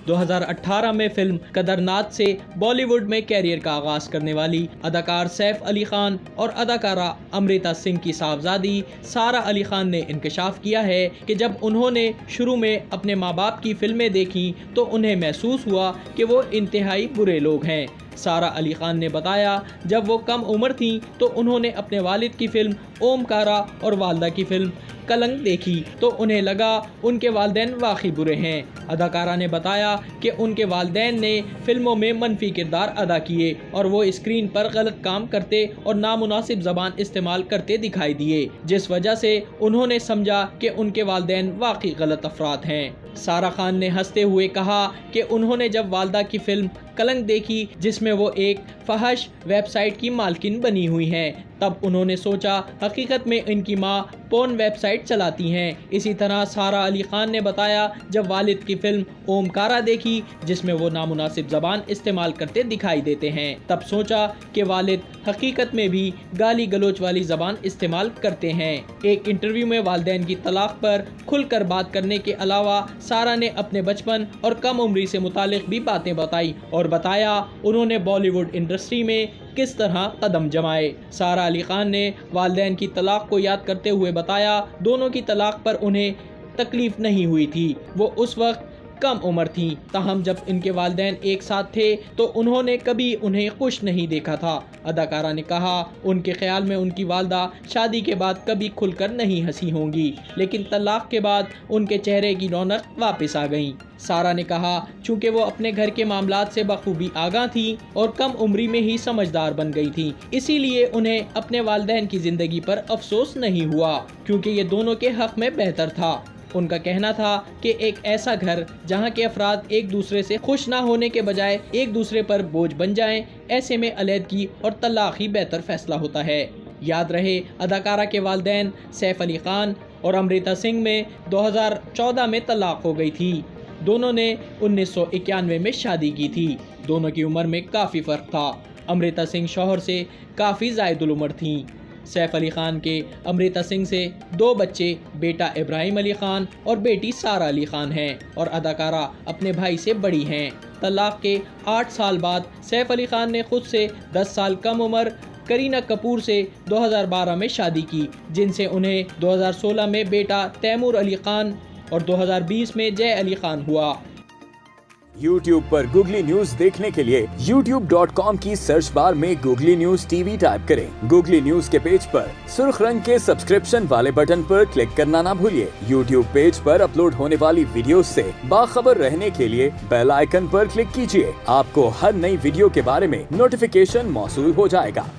2018 में फिल्म कदरनाथ से बॉलीवुड में कैरियर का आगाज करने वाली अदाकार सैफ अली खान और अदाकारा अमृता सिंह की साहबजादी सारा अली खान ने इंकशाफ किया है कि जब उन्होंने शुरू में अपने माँ बाप की फिल्में देखी तो उन्हें महसूस हुआ कि वो इंतहाई बुरे लोग हैं। सारा अली खान ने बताया, जब वो कम उम्र थीं तो उन्होंने अपने वालिद की फिल्म ओमकारा और वालदा की फिल्म कलंक देखी तो उन्हें लगा उनके वालिदैन वाकई बुरे हैं। अदाकारा ने बताया कि उनके वालिदैन ने फिल्मों में मनफी किरदार अदा किए और वो स्क्रीन पर गलत काम करते और नामुनासिब ज़बान इस्तेमाल करते दिखाई दिए, जिस वजह से उन्होंने समझा कि उनके वालिदैन वाकई गलत अफराद हैं। सारा खान ने हंसते हुए कहा कि उन्होंने जब वालदा की फिल्म कलंक देखी जिसमें वो एक फहश वेबसाइट की मालकिन बनी हुई हैं, तब उन्होंने सोचा हकीकत में इनकी माँ पोर्न वेबसाइट चलाती हैं। इसी तरह सारा अली खान ने बताया, जब वालिद की फिल्म ओमकारा देखी जिसमें वो नामुनासिब ज़बान इस्तेमाल करते दिखाई देते हैं, तब सोचा कि वालिद हकीकत में भी गाली गलोच वाली ज़बान इस्तेमाल करते हैं। एक इंटरव्यू में वालिदैन की तलाक पर खुलकर बात करने के अलावा सारा ने अपने बचपन और कम उम्री से मुतालिक भी बातें बताई और बताया उन्होंने बॉलीवुड इंडस्ट्री में किस तरह कदम जमाए। सारा अली खान ने वालिदैन की तलाक को याद करते हुए बताया, दोनों की तलाक पर उन्हें तकलीफ नहीं हुई थी, वो उस वक्त कम उम्र थी, ताहम जब इनके वालिदैन एक साथ थे तो उन्होंने कभी उन्हें खुश नहीं देखा था। अदाकारा ने कहा, उनके ख्याल में उनकी वालदा शादी के बाद कभी खुलकर नहीं हंसी होंगी, लेकिन तलाक के बाद उनके चेहरे की रौनक वापस आ गई। सारा ने कहा, चूँकि वो अपने घर के मामलात से बखूबी आगाह थी और कम उम्री में ही समझदार बन गई थी, इसीलिए उन्हें अपने वालिदैन की ज़िंदगी पर अफसोस नहीं हुआ, क्योंकि ये दोनों के हक़ में बेहतर था। उनका कहना था कि एक ऐसा घर जहां के अफराद एक दूसरे से खुश ना होने के बजाय एक दूसरे पर बोझ बन जाएं, ऐसे में अलहदगी और तलाक ही बेहतर फैसला होता है। याद रहे, अदाकारा के वालिदैन सैफ अली खान और अमृता सिंह में 2014 में तलाक हो गई थी। दोनों ने 1991 में शादी की थी। दोनों की उम्र में काफ़ी फ़र्क था। अमृता सिंह शौहर से काफ़ी ज़ायदुल उम्र थीं। सैफ अली खान के अमृता सिंह से 2 बच्चे, बेटा इब्राहिम अली खान और बेटी सारा अली खान हैं और अदाकारा अपने भाई से बड़ी हैं। तलाक के 8 साल बाद सैफ अली खान ने खुद से 10 साल कम उम्र करीना कपूर से 2012 में शादी की, जिनसे उन्हें 2016 में बेटा तैमूर अली खान और 2020 में जय अली खान हुआ। YouTube पर गूगली न्यूज देखने के लिए youtube.com की सर्च बार में गूगली न्यूज टीवी टाइप करें। गूगली न्यूज के पेज पर सुर्ख रंग के सब्सक्रिप्शन वाले बटन पर क्लिक करना ना भूलिए। YouTube पेज पर अपलोड होने वाली वीडियोस से बाखबर रहने के लिए बेल आइकन पर क्लिक कीजिए। आपको हर नई वीडियो के बारे में नोटिफिकेशन मौसूल हो जाएगा।